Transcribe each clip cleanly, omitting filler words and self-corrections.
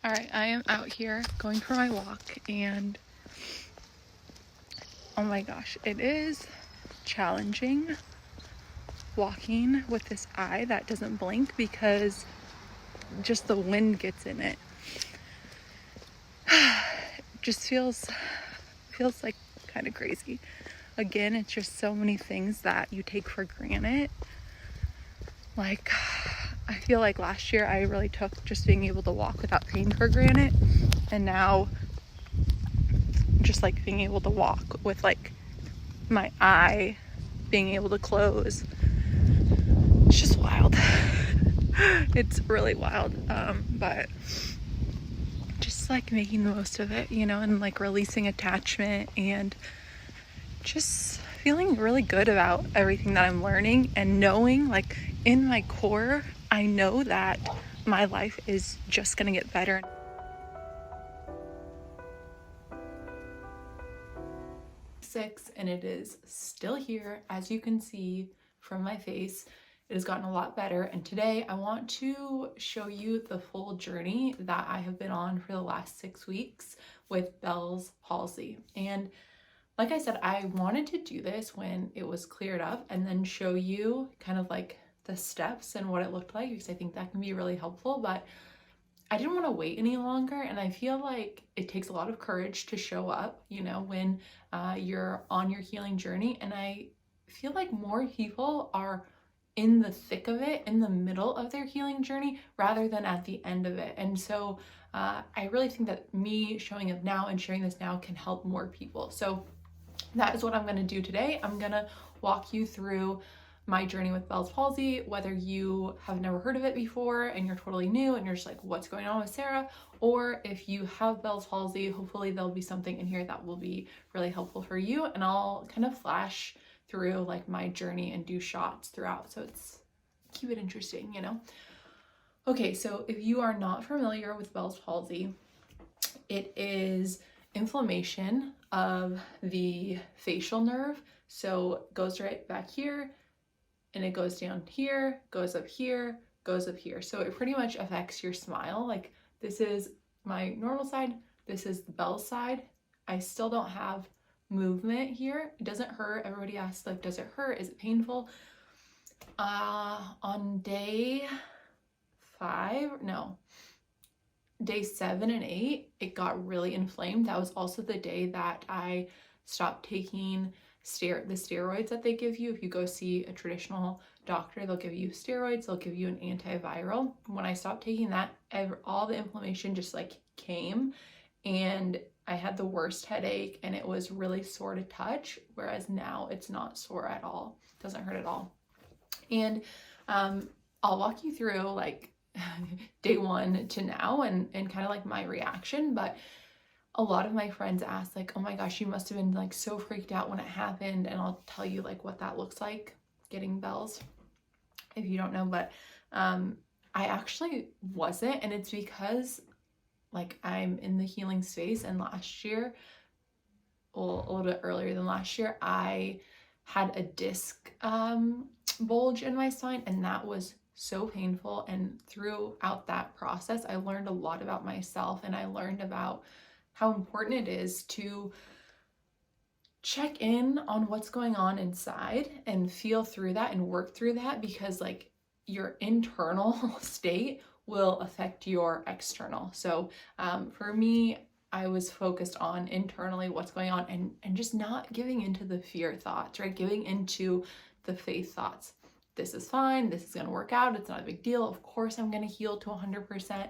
All right, I am out here going for my walk, and oh my gosh, it is challenging walking with this eye that doesn't blink because just the wind gets in it. Just feels like kind of crazy. Again, it's just so many things that you take for granted. Like, I feel like last year I really took just being able to walk without pain for granted, and now just like being able to walk with like my eye being able to close. It's just wild. It's really wild, but just like making the most of it, and like releasing attachment and just feeling really good about everything that I'm learning, and knowing, like, in my core, I know that my life is just gonna get better. And it is still here, as you can see from my face. It has gotten a lot better, and today I want to show you the full journey that I have been on for the last 6 weeks with Bell's palsy. And like I said, I wanted to do this when it was cleared up and then show you kind of like the steps and what it looked like, because I think that can be really helpful. But I didn't want to wait any longer, and I feel like it takes a lot of courage to show up, when you're on your healing journey. And I feel like more people are in the thick of it, in the middle of their healing journey, rather than at the end of it. And so I really think that me showing up now and sharing this now can help more people. So that is what I'm going to do today. I'm going to walk you through my journey with Bell's palsy, whether you have never heard of it before and you're totally new and you're just like, what's going on with Sarah? Or if you have Bell's palsy, hopefully there'll be something in here that will be really helpful for you. And I'll kind of flash through like my journey and do shots throughout. So keep it interesting, Okay, so if you are not familiar with Bell's palsy, it is inflammation of the facial nerve. So it goes right back here, and it goes down here, goes up here, goes up here. So it pretty much affects your smile. Like, this is my normal side, this is the Bell side. I still don't have movement here. It doesn't hurt. Everybody asks, like, does it hurt? Is it painful? On day 7 and 8, it got really inflamed. That was also the day that I stopped taking the steroids that they give you. If you go see a traditional doctor, they'll give you steroids, they'll give you an antiviral. When I stopped taking that, all the inflammation just like came, and I had the worst headache, and it was really sore to touch, whereas now it's not sore at all. It doesn't hurt at all. And I'll walk you through like day 1 to now and kind of like my reaction. But a lot of my friends ask, like, oh my gosh, you must have been like so freaked out when it happened. And I'll tell you like what that looks like getting Bell's, if you don't know. But I actually wasn't, and it's because like I'm in the healing space, and last year, well, a little bit earlier than last year, I had a disc bulge in my spine, and that was so painful. And throughout that process, I learned a lot about myself, and I learned about how important it is to check in on what's going on inside and feel through that and work through that, because like your internal state will affect your external. So for me, I was focused on internally what's going on, and just not giving into the fear thoughts, right? Giving into the faith thoughts. This is fine. This is going to work out. It's not a big deal. Of course, I'm going to heal to 100%.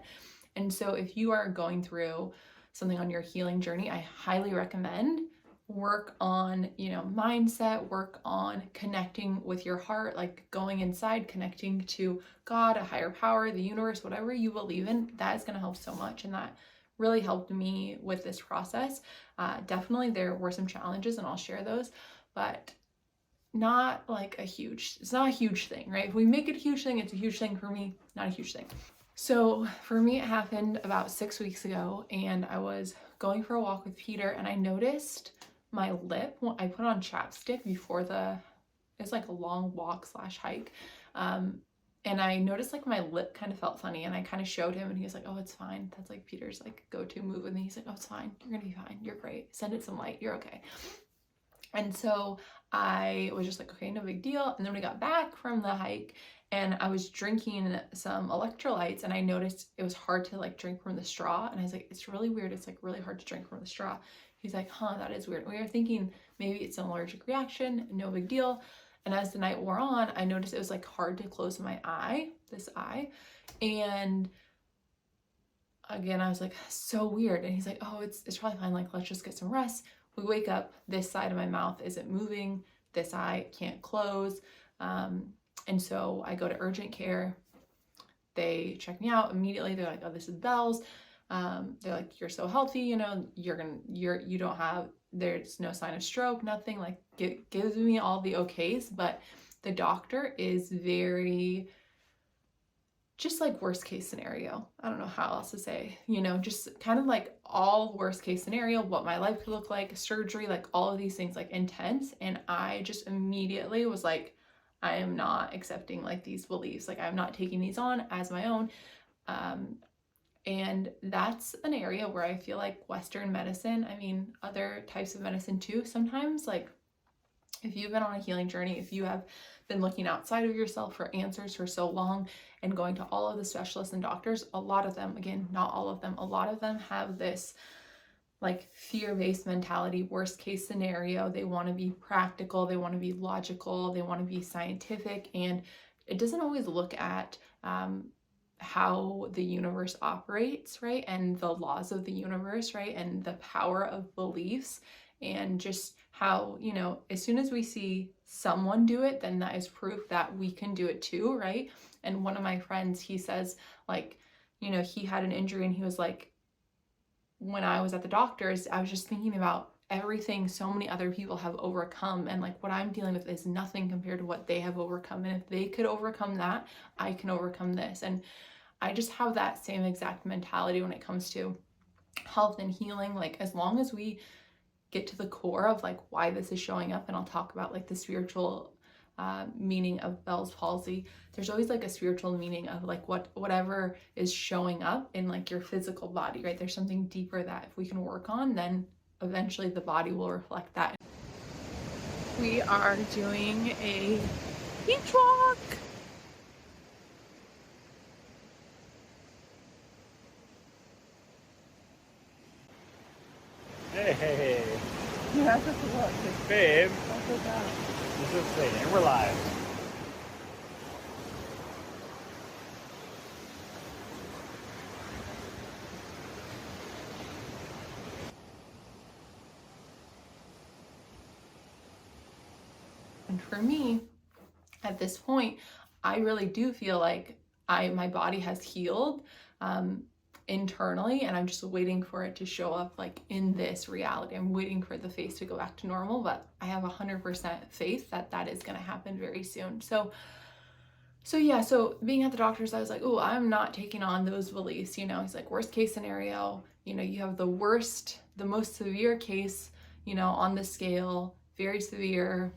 And so if you are going through something on your healing journey, I highly recommend work on, mindset, work on connecting with your heart, like going inside, connecting to God, a higher power, the universe, whatever you believe in. That is going to help so much. And that really helped me with this process. Definitely there were some challenges, and I'll share those, but not like it's not a huge thing, right? If we make it a huge thing, it's a huge thing. For me, not a huge thing. So for me, it happened about 6 weeks ago, and I was going for a walk with Peter, and I noticed my lip. I put on chapstick before it's like a long walk / hike. And I noticed like my lip kind of felt funny, and I kind of showed him, and he was like, oh, it's fine. That's like Peter's like go-to move with me. He's like, oh, it's fine. You're gonna be fine. You're great. Send it some light. You're okay. And so I was just like, okay, no big deal. And then we got back from the hike, and I was drinking some electrolytes, and I noticed it was hard to like drink from the straw. And I was like, it's really weird. It's like really hard to drink from the straw. He's like, huh, that is weird. We were thinking maybe it's an allergic reaction, no big deal. And as the night wore on, I noticed it was like hard to close my eye, this eye. And again, I was like, so weird. And he's like, oh, it's probably fine. Like, let's just get some rest. We wake up, this side of my mouth isn't moving. This eye can't close. And so I go to urgent care. They check me out immediately. They're like, oh, this is Bell's. They're like, you're so healthy, you know, you don't have, there's no sign of stroke, nothing. Like, gives me all the okays, but the doctor is very, just like worst case scenario. I don't know how else to say, you know, just kind of like all worst case scenario, what my life could look like, surgery, like all of these things, like intense. And I just immediately was like, I am not accepting like these beliefs. Like, I'm not taking these on as my own. And that's an area where I feel like Western medicine, I mean, other types of medicine too, sometimes, like, if you've been on a healing journey, if you have been looking outside of yourself for answers for so long and going to all of the specialists and doctors, a lot of them, again, not all of them, a lot of them have this like fear-based mentality, worst case scenario. They want to be practical, they want to be logical, they want to be scientific, and it doesn't always look at how the universe operates, right? And the laws of the universe, right? And the power of beliefs, and just how, you know, as soon as we see someone do it, then that is proof that we can do it too, right? And one of my friends, he says, like, you know, he had an injury, and he was like, when I was at the doctor's, I was just thinking about everything so many other people have overcome, and like what I'm dealing with is nothing compared to what they have overcome. And if they could overcome that, I can overcome this. And I just have that same exact mentality when it comes to health and healing. Like, as long as we get to the core of like why this is showing up, and I'll talk about like the spiritual meaning of Bell's palsy. There's always like a spiritual meaning of like whatever is showing up in like your physical body, right? There's something deeper that if we can work on, then eventually the body will reflect that. We are doing a beach walk. Hey, Yeah, that's what. babe, What's that? this is the thing, and we're live. And for me, at this point, I really do feel like my body has healed internally, and I'm just waiting for it to show up like in this reality. I'm waiting for the face to go back to normal, but I have 100% faith that that is going to happen very soon. So yeah, so being at the doctor's, I was like, oh, I'm not taking on those beliefs. You know, he's like, worst case scenario, you know, you have the most severe case, you know, on the scale, very severe.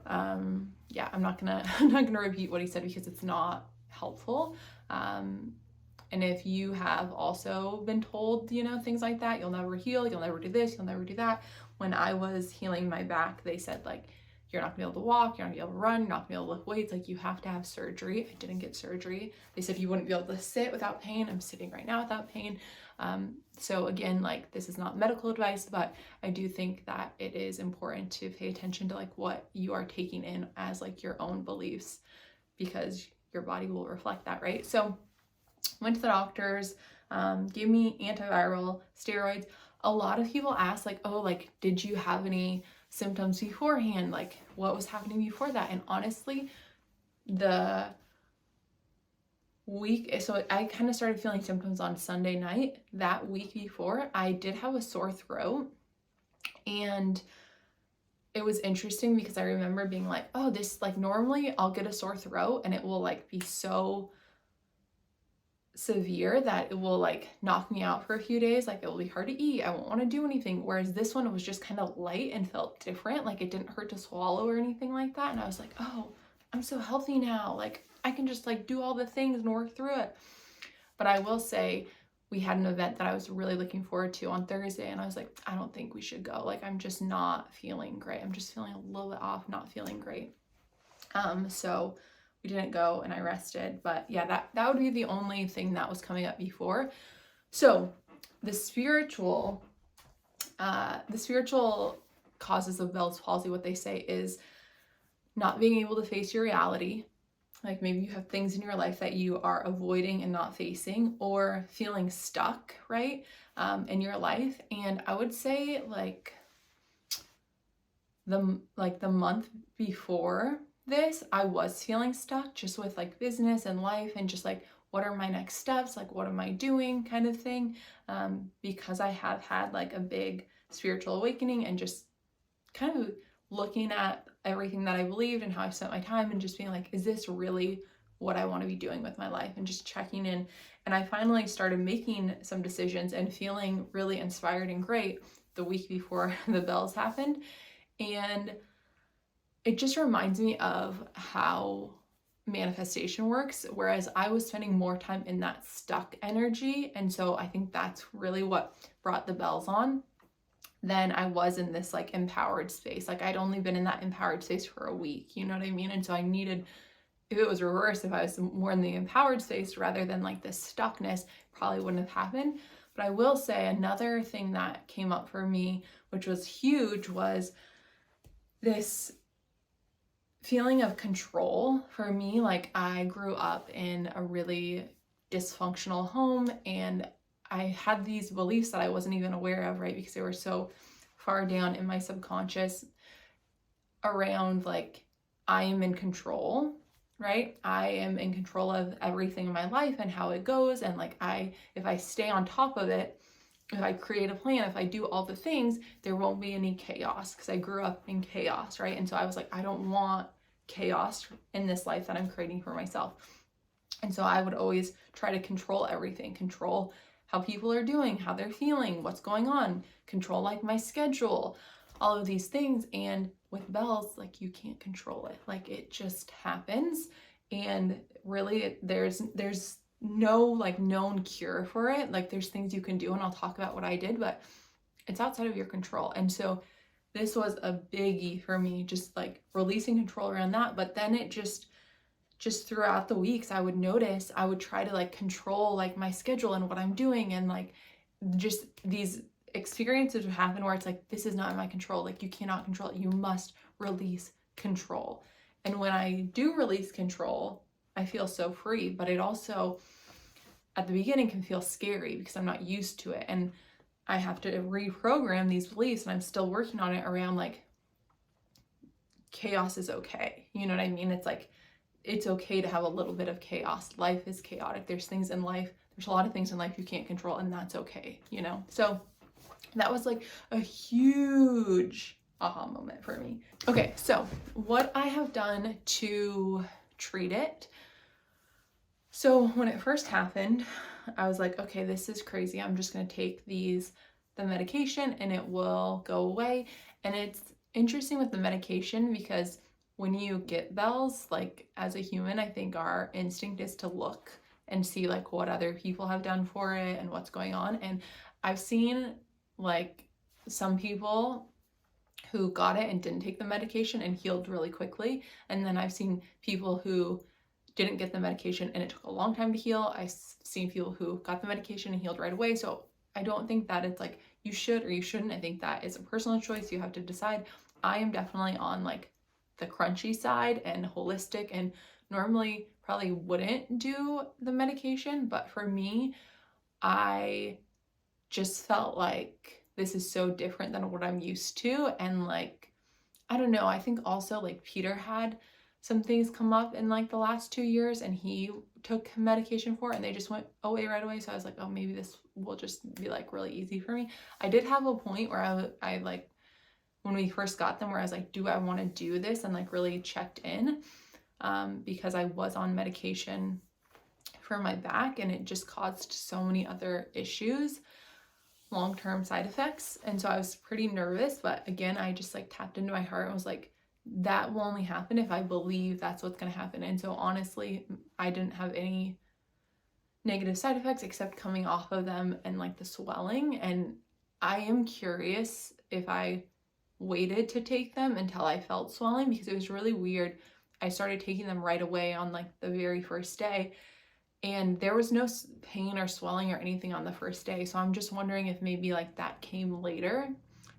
Yeah, I'm not gonna repeat what he said because it's not helpful. And if you have also been told, you know, things like that, you'll never heal, you'll never do this, you'll never do that. When I was healing my back, they said like, you're not gonna be able to walk, you're not gonna be able to run, you're not gonna be able to lift weights, like you have to have surgery. I didn't get surgery. They said you wouldn't be able to sit without pain. I'm sitting right now without pain. So again, like, this is not medical advice, but I do think that it is important to pay attention to like what you are taking in as like your own beliefs, because your body will reflect that, right? So went to the doctors, gave me antiviral steroids. A lot of people ask like, oh, like, did you have any symptoms beforehand? Like, what was happening before that? And honestly, the week, so I kind of started feeling symptoms on Sunday night. That week before, I did have a sore throat, and it was interesting because I remember being like, oh, this, like, normally I'll get a sore throat and it will like be so severe that it will like knock me out for a few days. Like, it will be hard to eat, I won't want to do anything. Whereas this one, it was just kind of light and felt different. Like, it didn't hurt to swallow or anything like that. And I was like, oh, I'm so healthy now. Like, I can just like do all the things and work through it. But I will say, we had an event that I was really looking forward to on Thursday, and I was like, I don't think we should go. Like, I'm just not feeling great. I'm just feeling a little bit off, not feeling great. So we didn't go, and I rested. But yeah, that would be the only thing that was coming up before. So the spiritual causes of Bell's palsy, what they say is not being able to face your reality. Like maybe you have things in your life that you are avoiding and not facing, or feeling stuck, right, in your life. And I would say like the month before this, I was feeling stuck just with like business and life, and just like, what are my next steps? Like, what am I doing, kind of thing. Because I have had like a big spiritual awakening, and just kind of looking at everything that I believed and how I've spent my time, and just being like, is this really what I want to be doing with my life? And just checking in. And I finally started making some decisions and feeling really inspired and great the week before the bells happened. And it just reminds me of how manifestation works, whereas I was spending more time in that stuck energy. And so I think that's really what brought the bells on. Then I was in this like empowered space. Like I'd only been in that empowered space for a week, you know what I mean? And so I needed, if it was reversed, if I was more in the empowered space rather than like this stuckness, probably wouldn't have happened. But I will say another thing that came up for me, which was huge, was this feeling of control for me. Like I grew up in a really dysfunctional home, and I had these beliefs that I wasn't even aware of, right? Because they were so far down in my subconscious around like, I am in control, right? I am in control of everything in my life and how it goes. And like, if I stay on top of it, if I create a plan, if I do all the things, there won't be any chaos, because I grew up in chaos, right? And so I was like, I don't want chaos in this life that I'm creating for myself. And so I would always try to control everything, control how people are doing, how they're feeling, what's going on, control like my schedule, all of these things. And with bells, like you can't control it. Like it just happens. And really there's no like known cure for it. Like there's things you can do, and I'll talk about what I did, but it's outside of your control. And so this was a biggie for me, just like releasing control around that. But then it just throughout the weeks, I would notice, I would try to like control like my schedule and what I'm doing, and like just these experiences would happen where it's like, this is not in my control. Like you cannot control it. You must release control. And when I do release control, I feel so free. But it also at the beginning can feel scary because I'm not used to it, and I have to reprogram these beliefs, and I'm still working on it around like, chaos is okay. You know what I mean? It's like, it's okay to have a little bit of chaos. Life is chaotic. There's a lot of things in life you can't control, and that's okay, you know? So that was like a huge aha moment for me. Okay, so what I have done to treat it. So when it first happened, I was like, okay, this is crazy. I'm just going to take the medication and it will go away. And it's interesting with the medication because when you get bells, like as a human, I think our instinct is to look and see like what other people have done for it and what's going on. And I've seen like some people who got it and didn't take the medication and healed really quickly. And then I've seen people who didn't get the medication and it took a long time to heal. I've seen people who got the medication and healed right away. So I don't think that it's like you should or you shouldn't. I think that is a personal choice. You have to decide. I am definitely on like the crunchy side and holistic, and normally probably wouldn't do the medication. But for me, I just felt like this is so different than what I'm used to. And like, I don't know, I think also like Peter had some things come up in like the last 2 years and he took medication for it and they just went away right away. So I was like, oh, maybe this will just be like really easy for me. I did have a point where I like, when we first got them, where I was like, do I want to do this? And like really checked in because I was on medication for my back and it just caused so many other issues, long-term side effects. And so I was pretty nervous, but again, I just like tapped into my heart and was like, that will only happen if I believe that's what's going to happen. And so honestly, I didn't have any negative side effects except coming off of them and like the swelling. And I am curious if I waited to take them until I felt swelling, because it was really weird. I started taking them right away on like the very first day, and there was no pain or swelling or anything on the first day. So I'm just wondering if maybe like that came later,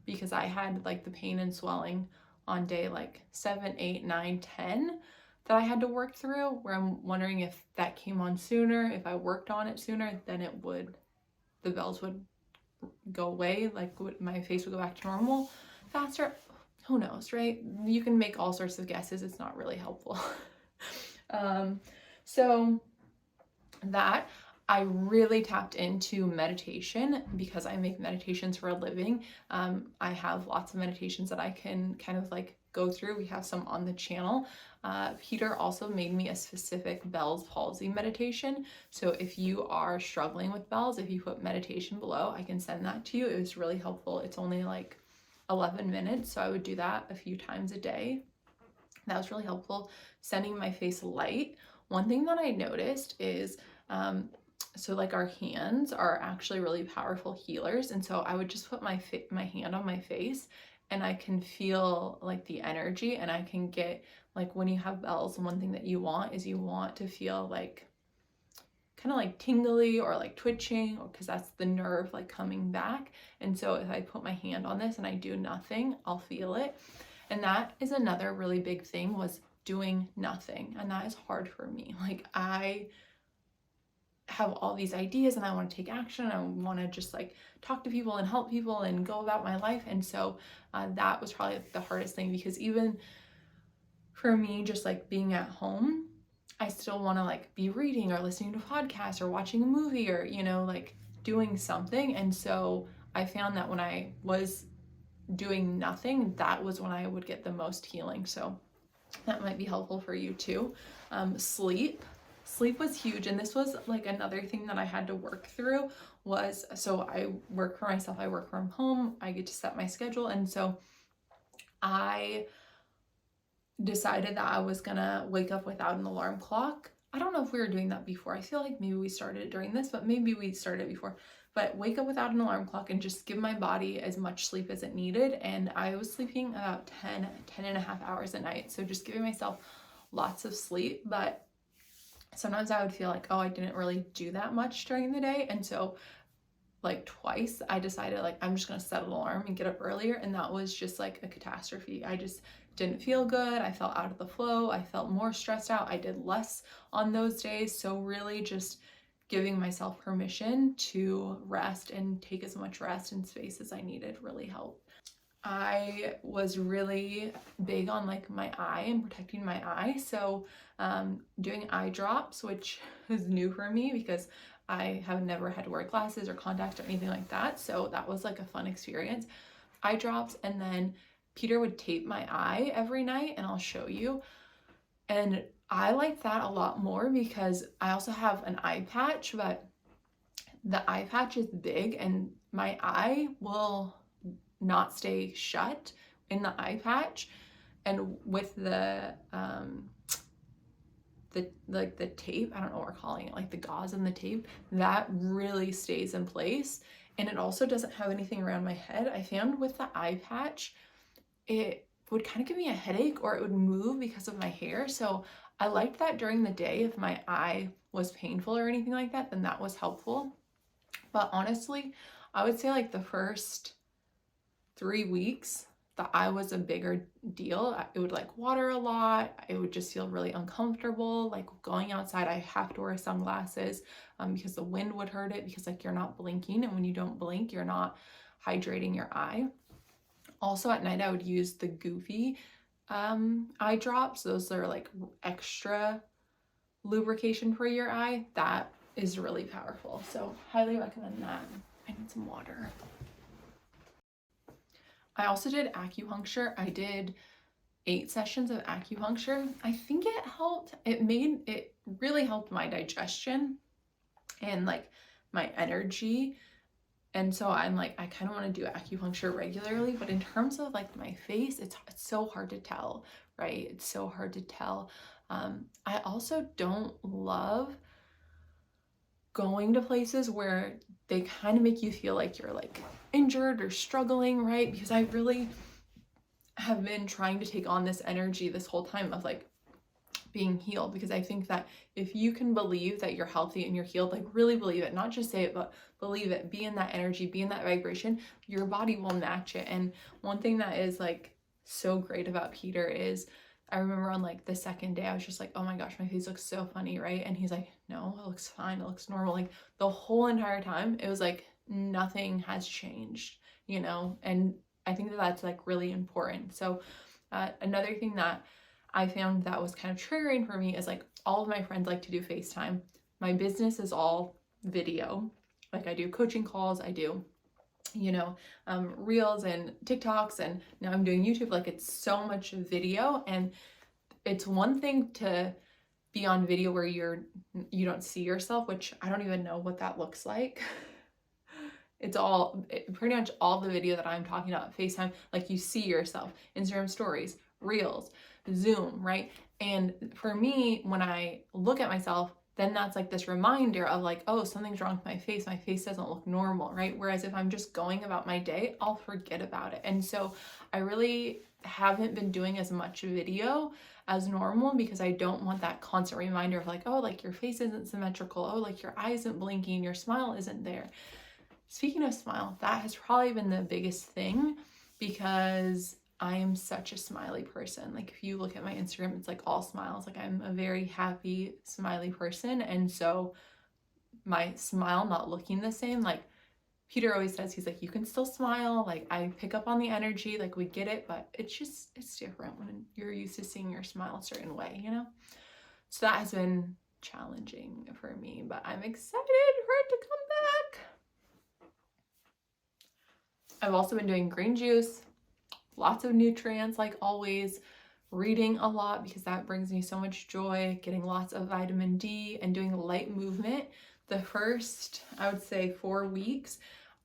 because I had like the pain and swelling on day like 7, 8, 9, 10 that I had to work through, where I'm wondering if that came on sooner, if I worked on it sooner, then the bells would go away, like my face would go back to normal faster. Who knows, right? You can make all sorts of guesses. It's not really helpful. So that I really tapped into meditation because I make meditations for a living. I have lots of meditations that I can kind of like go through. We have some on the channel. Peter also made me a specific Bell's palsy meditation. So if you are struggling with Bell's, if you put meditation below, I can send that to you. It was really helpful. It's only like 11 minutes. So I would do that a few times a day. That was really helpful. Sending my face light. One thing that I noticed is, so like our hands are actually really powerful healers. And so I would just put my hand on my face, and I can feel like the energy, and I can get like, when you have bells, one thing that you want is you want to feel like kind of like tingly or like twitching, because that's the nerve like coming back. And so if I put my hand on this and I do nothing, I'll feel it. And that is another really big thing, was doing nothing. And that is hard for me. Like, I have all these ideas and I want to take action. I want to just like talk to people and help people and go about my life. And so that was probably the hardest thing, because even for me, just like being at home, I still want to like be reading or listening to podcasts or watching a movie or, you know, like doing something. And so I found that when I was doing nothing, that was when I would get the most healing. So that might be helpful for you too. Sleep was huge. And this was like another thing that I had to work through was, so I work for myself, I work from home, I get to set my schedule. And so I decided that I was gonna wake up without an alarm clock. I don't know if we were doing that before. I feel like maybe we started during this, but maybe we started before. But wake up without an alarm clock and just give my body as much sleep as it needed. And I was sleeping about 10 and a half hours a night. So just giving myself lots of sleep. But sometimes I would feel like, oh, I didn't really do that much during the day. And so like twice I decided like, I'm just gonna set an alarm and get up earlier. And that was just like a catastrophe. I just didn't feel good. I felt out of the flow. I felt more stressed out. I did less on those days. So really just giving myself permission to rest and take as much rest and space as I needed really helped. I was really big on like my eye and protecting my eye. So doing eye drops, which is new for me because I have never had to wear glasses or contacts or anything like that. So that was like a fun experience. Eye drops, and then Peter would tape my eye every night, and I'll show you. And I like that a lot more because I also have an eye patch, but the eye patch is big and my eye will not stay shut in the eye patch. And with the tape, I don't know what we're calling it, like the gauze and the tape, that really stays in place. And it also doesn't have anything around my head. I found with the eye patch, it would kind of give me a headache, or it would move because of my hair. So I liked that during the day. If my eye was painful or anything like that, then that was helpful. But honestly, I would say like the first 3 weeks, the eye was a bigger deal. It would like water a lot. It would just feel really uncomfortable. Like going outside, I have to wear sunglasses because the wind would hurt it, because like you're not blinking. And when you don't blink, you're not hydrating your eye. Also at night, I would use the Goofy eye drops. Those are like extra lubrication for your eye. That is really powerful. So highly recommend that. I need some water. I also did acupuncture. I did 8 sessions of acupuncture. I think it helped. It really helped my digestion and like my energy. And so I'm like, I kind of want to do acupuncture regularly, but in terms of like my face, it's so hard to tell right? It's so hard to tell. I also don't love going to places where they kind of make you feel like you're like injured or struggling, right? Because I really have been trying to take on this energy this whole time of like being healed, because I think that if you can believe that you're healthy and you're healed, like really believe it, not just say it, but believe it, be in that energy, be in that vibration, your body will match it. And one thing that is like so great about Peter is, I remember on like the second day, I was just like, oh my gosh, my face looks so funny, right? And he's like, no, it looks fine, it looks normal. Like the whole entire time, it was like nothing has changed, you know? And I think that that's like really important. So another thing that I found that was kind of triggering for me is like all of my friends like to do FaceTime. My business is all video. Like I do coaching calls, I do, you know, reels and TikToks, and now I'm doing YouTube. Like it's so much video, and it's one thing to be on video where you don't see yourself, which I don't even know what that looks like. Pretty much all the video that I'm talking about, FaceTime, like you see yourself, Instagram stories, reels, Zoom, right? And for me, when I look at myself, then that's like this reminder of like, oh, something's wrong with my face doesn't look normal, right? Whereas if I'm just going about my day, I'll forget about it. And so I really haven't been doing as much video as normal, because I don't want that constant reminder of like, oh, like your face isn't symmetrical, oh, like your eye isn't blinking, your smile isn't there. Speaking of smile, that has probably been the biggest thing, because I am such a smiley person. Like if you look at my Instagram, it's like all smiles. Like I'm a very happy, smiley person. And so my smile not looking the same, like Peter always says, he's like, you can still smile. Like I pick up on the energy, like we get it, but it's different when you're used to seeing your smile a certain way, you know? So that has been challenging for me, but I'm excited for it to come back. I've also been doing green juice, lots of nutrients, like always, reading a lot because that brings me so much joy, getting lots of vitamin D, and doing light movement. The first, I would say 4 weeks,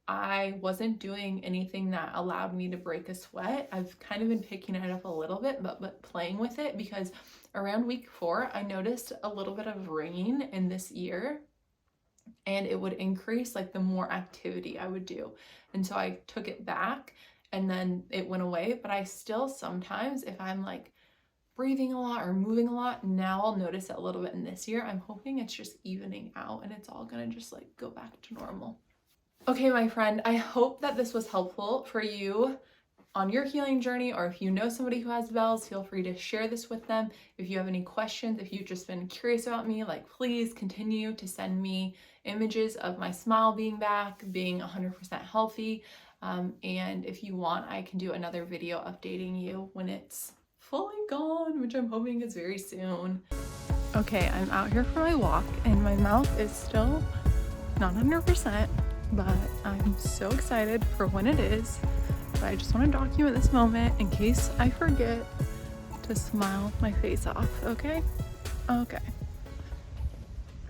I wasn't doing anything that allowed me to break a sweat. I've kind of been picking it up a little bit, but playing with it, because around week 4, I noticed a little bit of ringing in this ear, and it would increase like the more activity I would do. And so I took it back, and then it went away. But I still sometimes, if I'm like breathing a lot or moving a lot, now I'll notice it a little bit in this year. I'm hoping it's just evening out and it's all gonna just like go back to normal. Okay, my friend, I hope that this was helpful for you on your healing journey, or if you know somebody who has bells, feel free to share this with them. If you have any questions, if you've just been curious about me, like please continue to send me images of my smile being back, being 100% healthy. And if you want, I can do another video updating you when it's fully gone, which I'm hoping is very soon. Okay, I'm out here for my walk and my mouth is still not 100%, but I'm so excited for when it is. But I just want to document this moment in case I forget to smile my face off, okay? Okay.